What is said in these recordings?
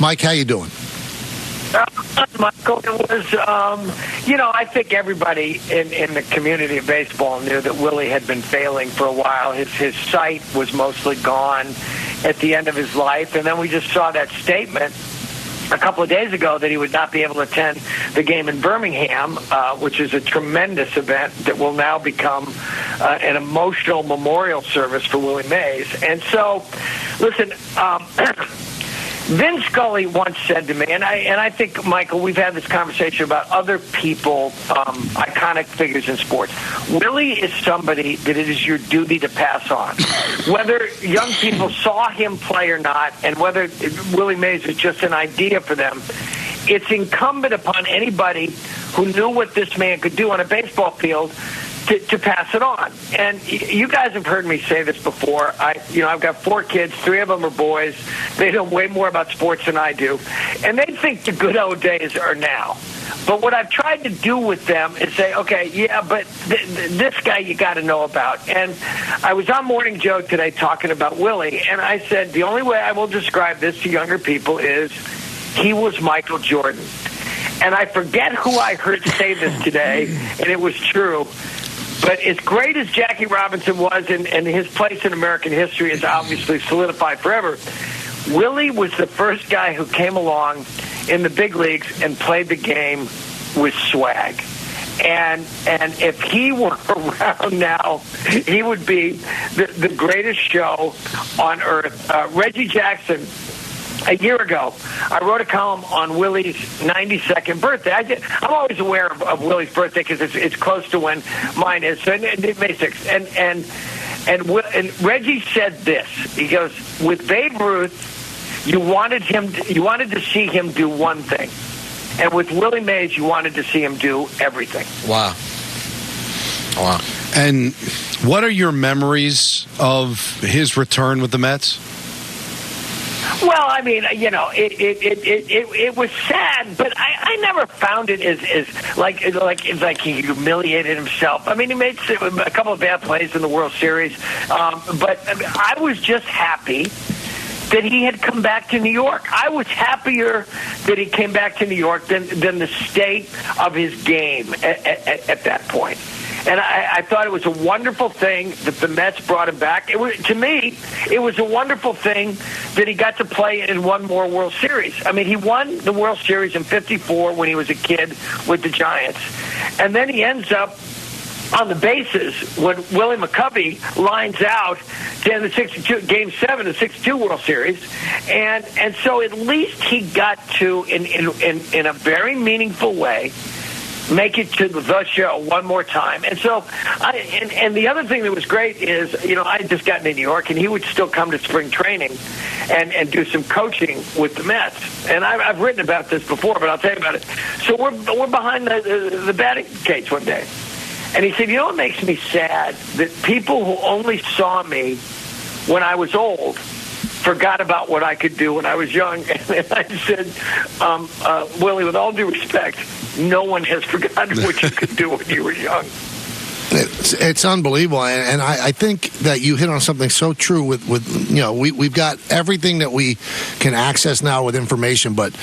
Mike, how you doing? Michael, it was, I think everybody in the community of baseball knew that Willie had been failing for a while. His sight was mostly gone at the end of his life. And then we just saw that statement a couple of days ago that he would not be able to attend the game in Birmingham, which is a tremendous event that will now become an emotional memorial service for Willie Mays. And so, listen, Vin Scully once said to me, and I think, Michael, we've had this conversation about other people, iconic figures in sports. Willie is somebody that it is your duty to pass on. Whether young people saw him play or not, and whether Willie Mays is just an idea for them, it's incumbent upon anybody who knew what this man could do on a baseball field to pass it on. And you guys have heard me say this before. I've got 4 kids. 3 of them are boys. They know way more about sports than I do. And they think the good old days are now. But what I've tried to do with them is say, okay, yeah, but this guy you got to know about. And I was on Morning Joe today talking about Willie, and I said the only way I will describe this to younger people is he was Michael Jordan. And I forget who I heard say this today, and it was true. But as great as Jackie Robinson was, and his place in American history is obviously solidified forever, Willie was the first guy who came along in the big leagues and played the game with swag. And if he were around now, he would be the greatest show on earth. Reggie Jackson, a year ago, I wrote a column on Willie's 92nd birthday. I'm always aware of Willie's birthday because it's close to when mine is, so May 6th. And Reggie said this. He goes, with Babe Ruth, you wanted to see him do one thing, and with Willie Mays, you wanted to see him do everything. Wow. And what are your memories of his return with the Mets? Well, I mean, it was sad, but I never found it as like he humiliated himself. I mean, he made a couple of bad plays in the World Series, but I was just happy that he had come back to New York. I was happier that he came back to New York than the state of his game at that point. And I thought it was a wonderful thing that the Mets brought him back. To me, it was a wonderful thing that he got to play in one more World Series. I mean, he won the World Series in '54 when he was a kid with the Giants. And then he ends up on the bases when Willie McCovey lines out to end the Game 7 of the '62 World Series. And so at least he got to, in a very meaningful way, make it to the show one more time. And so, and the other thing that was great is, I had just gotten to New York, and he would still come to spring training and do some coaching with the Mets. And I've written about this before, but I'll tell you about it. So we're behind the batting cage one day. And he said, what makes me sad? That people who only saw me when I was old forgot about what I could do when I was young. And I said, Willie, with all due respect, no one has forgotten what you could do when you were young. It's unbelievable, and I think that you hit on something so true with we've got everything that we can access now with information, but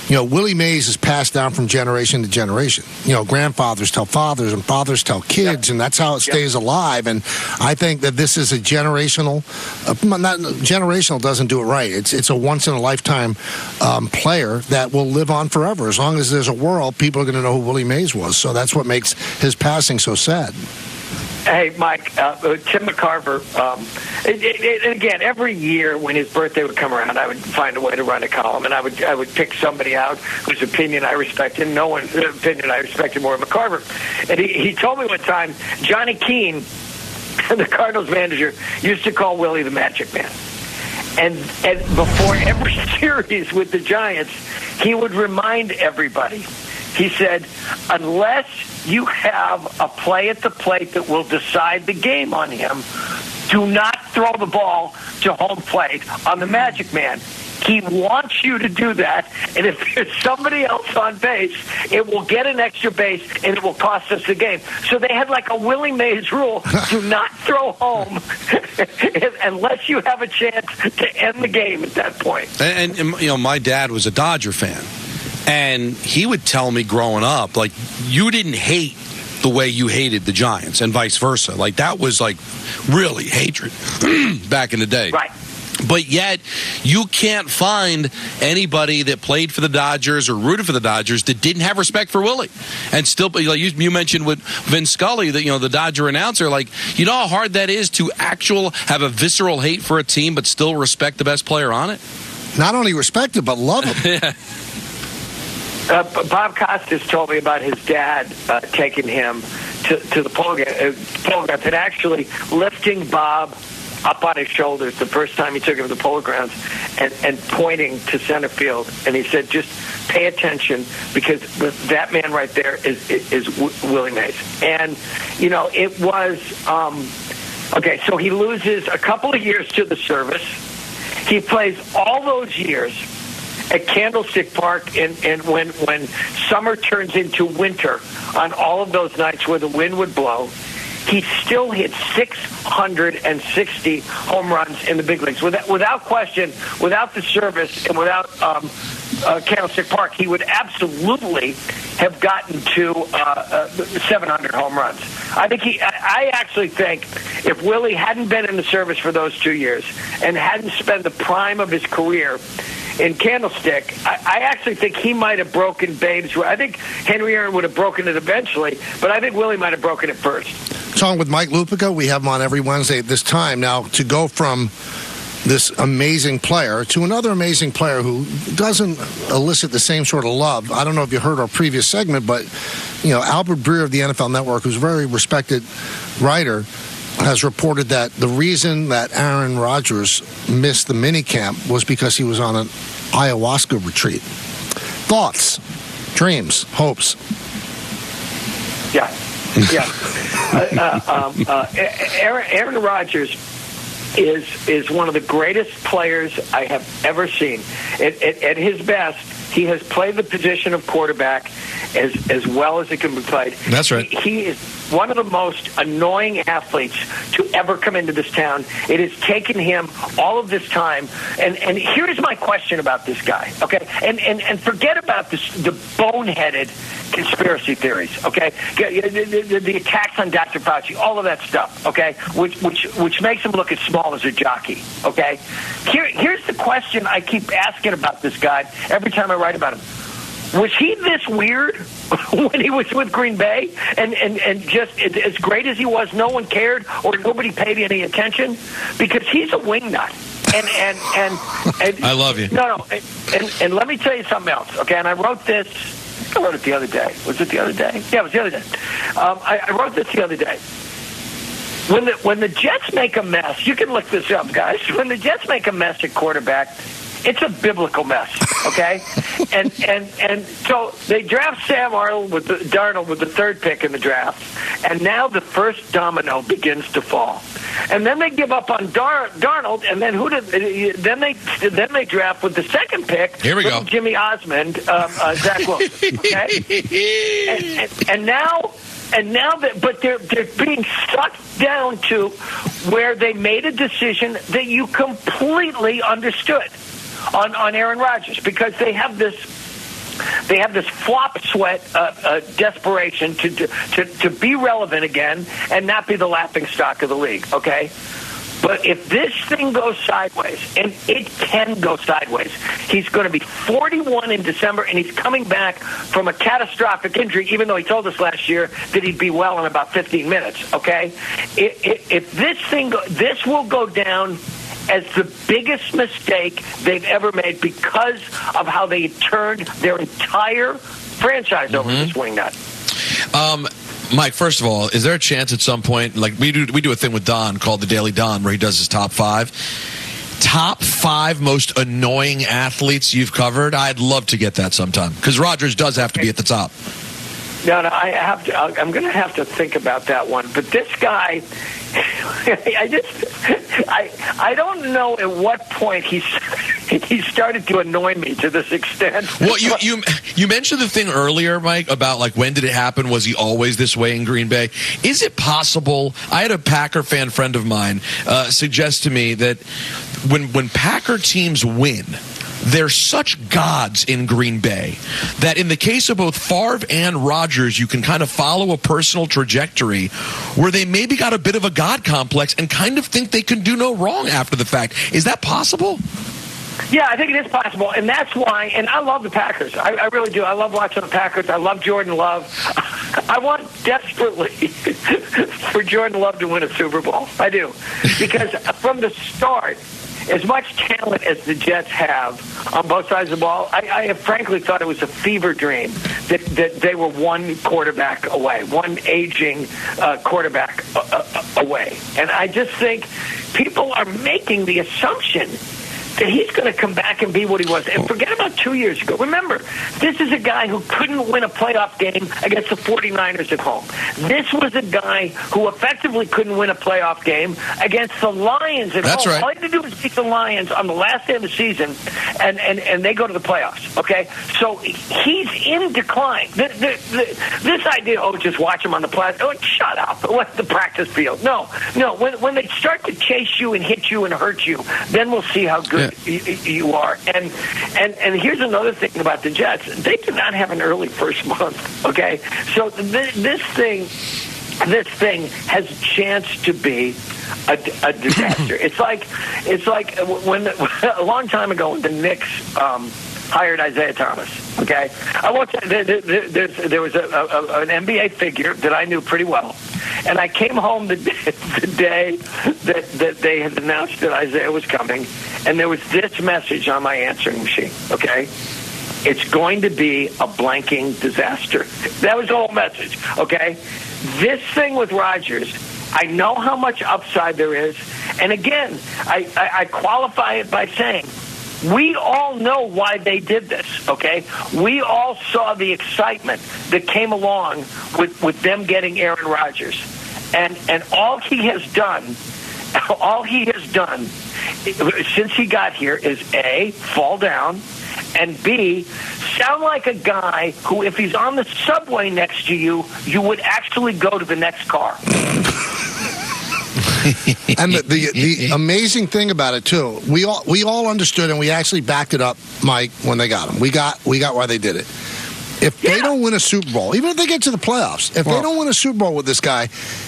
Willie Mays is passed down from generation to generation. Grandfathers tell fathers, and fathers tell kids, and that's how it stays alive. And I think that this is a generational, not generational doesn't do it right. It's a once in a lifetime player that will live on forever. As long as there's a world, people are going to know who Willie Mays was. So that's what makes his passing so sad. Hey, Mike, Tim McCarver, and again, every year when his birthday would come around, I would find a way to run a column, and I would pick somebody out whose opinion I respected. No one's opinion I respected more than McCarver. And he told me one time, Johnny Keane, the Cardinals manager, used to call Willie the Magic Man. And before every series with the Giants, he would remind everybody. He said, unless you have a play at the plate that will decide the game on him, do not throw the ball to home plate on the Magic Man. He wants you to do that, and if there's somebody else on base, it will get an extra base, and it will cost us the game. So they had like a Willie Mays rule: do not throw home unless you have a chance to end the game at that point. And you know, my dad was a Dodger fan, and he would tell me growing up, like, you didn't hate the way you hated the Giants, and vice versa. Like, that was like really hatred back in the day. Right. But yet, you can't find anybody that played for the Dodgers or rooted for the Dodgers that didn't have respect for Willie. And still, like you mentioned with Vin Scully, that, you know, the Dodger announcer, like, you know how hard that is to have a visceral hate for a team but still respect the best player on it? Not only respect it, but love him. Yeah. Bob Costas told me about his dad taking him to the polo grounds and actually lifting Bob up on his shoulders the first time he took him to the polo grounds and pointing to center field. And he said, just pay attention, because that man right there is Willie Mays. And, you know, it was, okay, so he loses a couple of years to the service. He plays all those years at Candlestick Park, and when summer turns into winter, on all of those nights where the wind would blow, he still hit 660 home runs in the big leagues. Without question, without the service and without Candlestick Park, he would absolutely have gotten to 700 home runs. I actually think if Willie hadn't been in the service for those 2 years and hadn't spent the prime of his career in Candlestick, I actually think he might have broken Babe's. I think Henry Aaron would have broken it eventually, but I think Willie might have broken it first. Talking with Mike Lupica, we have him on every Wednesday at this time. Now, to go from this amazing player to another amazing player who doesn't elicit the same sort of love. I don't know if you heard our previous segment, but, you know, Albert Breer of the NFL Network, who's a very respected writer, has reported that the reason that Aaron Rodgers missed the minicamp was because he was on an ayahuasca retreat. Thoughts, dreams, hopes? Yeah. Aaron Rodgers is one of the greatest players I have ever seen. At his best, he has played the position of quarterback as well as it can be played. That's right. He is one of the most annoying athletes to ever come into this town. It has taken him all of this time. And here's my question about this guy, okay? And forget about the boneheaded conspiracy theories, okay? The attacks on Dr. Fauci, all of that stuff, okay? Which makes him look as small as a jockey, okay? Here's the question I keep asking about this guy every time I write about him. Was he this weird when he was with Green Bay? And just as great as he was, no one cared or nobody paid any attention? Because he's a wingnut. And I love you. No. And let me tell you something else, okay? And I wrote this. I wrote it the other day. Was it the other day? Yeah, it was the other day. I wrote this the other day. When the Jets make a mess, you can look this up, guys. When the Jets make a mess at quarterback, it's a biblical mess, okay? and so they draft Sam Darnold with the third pick in the draft, and now the first domino begins to fall. And then they give up on Darnold, and then then they draft with the second pick. Here we go. Jimmy Osmond, Zach Wilson, okay? and now but they're being sucked down to where they made a decision that you completely understood on Aaron Rodgers, because they have this flop sweat desperation to be relevant again and not be the laughing stock of the league, okay? But if this thing goes sideways, and it can go sideways, he's going to be 41 in December, and he's coming back from a catastrophic injury, even though he told us last year that he'd be well in about 15 minutes, okay? If this will go down as the biggest mistake they've ever made because of how they turned their entire franchise over this wingnut. Mike, first of all, is there a chance at some point, like we do a thing with Don called the Daily Don, where he does his top five most annoying athletes you've covered? I'd love to get that sometime, because Rodgers does have to be at the top. No, I have to. I'm going to have to think about that one. But this guy I don't know at what point he started to annoy me to this extent. Well, you mentioned the thing earlier, Mike, about like when did it happen? Was he always this way in Green Bay? Is it possible? I had a Packer fan friend of mine suggest to me that when Packer teams win, they're such gods in Green Bay that in the case of both Favre and Rodgers, you can kind of follow a personal trajectory where they maybe got a bit of a god complex and kind of think they can do no wrong after the fact. Is that possible? Yeah, I think it is possible, and that's why, and I love the Packers. I really do. I love watching the Packers. I love Jordan Love. I want desperately for Jordan Love to win a Super Bowl. I do. Because from the start, as much talent as the Jets have on both sides of the ball, I have frankly thought it was a fever dream that they were one quarterback away, one aging quarterback away. And I just think people are making the assumption that he's going to come back and be what he was. And forget about 2 years ago. Remember, this is a guy who couldn't win a playoff game against the 49ers at home. This was a guy who effectively couldn't win a playoff game against the Lions at home. Right. All he had to do was beat the Lions on the last day of the season, and they go to the playoffs, okay? So he's in decline. This idea, just watch him on the platform. shut up. What's the practice field? No. When they start to chase you and hit you and hurt you, then we'll see how good you are. And here's another thing about the Jets. They do not have an early first month, okay? So this thing has a chance to be a disaster. It's like when a long time ago when the Knicks hired Isaiah Thomas. Okay, I won't say there was an NBA figure that I knew pretty well, and I came home the day that they had announced that Isaiah was coming, and there was this message on my answering machine. Okay, it's going to be a blanking disaster. That was the whole message. Okay, this thing with Rodgers, I know how much upside there is, and again, I qualify it by saying, we all know why they did this, okay? We all saw the excitement that came along with them getting Aaron Rodgers. And all he has done since he got here is A, fall down, and B, sound like a guy who, if he's on the subway next to you, you would actually go to the next car. And the amazing thing about it too, we all understood, and we actually backed it up, Mike, when they got him. We got why they did it. If they don't win a Super Bowl, even if they get to the playoffs, if they don't win a Super Bowl with this guy,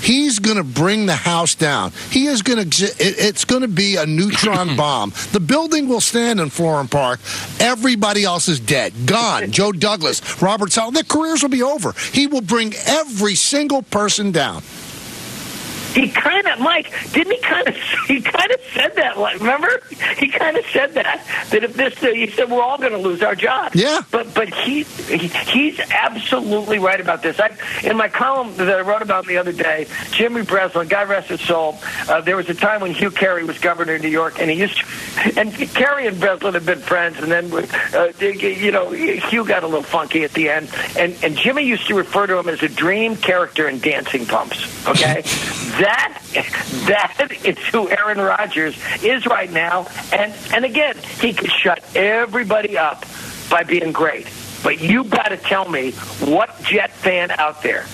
he's going to bring the house down. He is going to. It's going to be a neutron bomb. The building will stand in Florham Park. Everybody else is dead, gone. Joe Douglas, Robert Saleh, their careers will be over. He will bring every single person down. He kind of, Mike, didn't he kind of said that, remember? He kind of said that if this, he said, we're all going to lose our jobs. Yeah. But he's absolutely right about this. In my column that I wrote about the other day, Jimmy Breslin, God rest his soul, there was a time when Hugh Carey was governor of New York, and and Carey and Breslin have been friends, and then, Hugh got a little funky at the end, and Jimmy used to refer to him as a dream character in Dancing Pumps, okay? That is who Aaron Rodgers is right now. And again, he could shut everybody up by being great. But you got to tell me what Jet fan out there,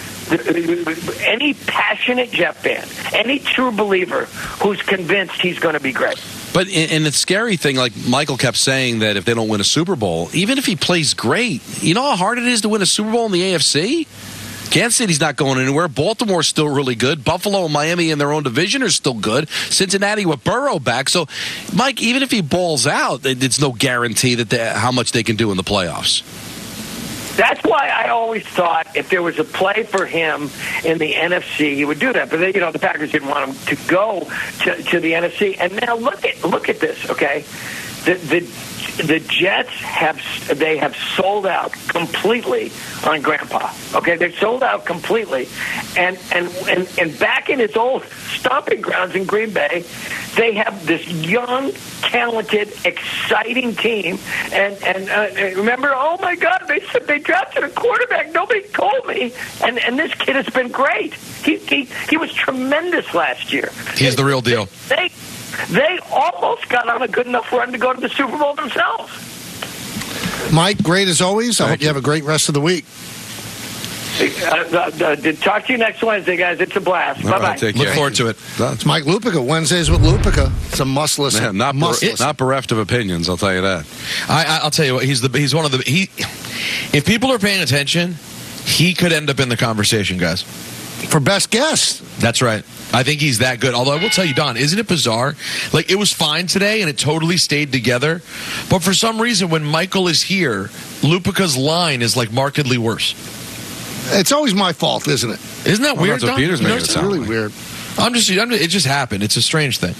any passionate Jet fan, any true believer who's convinced he's going to be great. But and the scary thing, like Michael kept saying, that if they don't win a Super Bowl, even if he plays great, you know how hard it is to win a Super Bowl in the AFC? Kansas City's not going anywhere. Baltimore's still really good. Buffalo and Miami in their own division are still good. Cincinnati with Burrow back. So, Mike, even if he balls out, it's no guarantee that how much they can do in the playoffs. That's why I always thought if there was a play for him in the NFC, he would do that. But the Packers didn't want him to go to the NFC. And now look at this, okay? The Jets have sold out completely on Grandpa. Okay, they've sold out completely, and back in his old stomping grounds in Green Bay, They have this young, talented, exciting team. And remember, oh, my God, they said they drafted a quarterback. Nobody told me. And this kid has been great. He was tremendous last year. He's the real deal. They almost got on a good enough run to go to the Super Bowl themselves. Mike, great as always. I hope you have a great rest of the week. Talk to you next Wednesday, guys. It's a blast. Bye-bye. Look forward to it. It's Mike Lupica. Wednesdays with Lupica. It's a must listen. Man, not bereft of opinions, I'll tell you that. I'll tell you what, he's one of the if people are paying attention, he could end up in the conversation, guys. For best guest. That's right. I think he's that good. Although I will tell you, Don, isn't it bizarre? Like, it was fine today and it totally stayed together. But for some reason, when Michael is here, Lupica's line is like markedly worse. It's always my fault, isn't it? Isn't that weird, That's what Don? Peter's making it It's sound really like. weird. It just happened. It's a strange thing.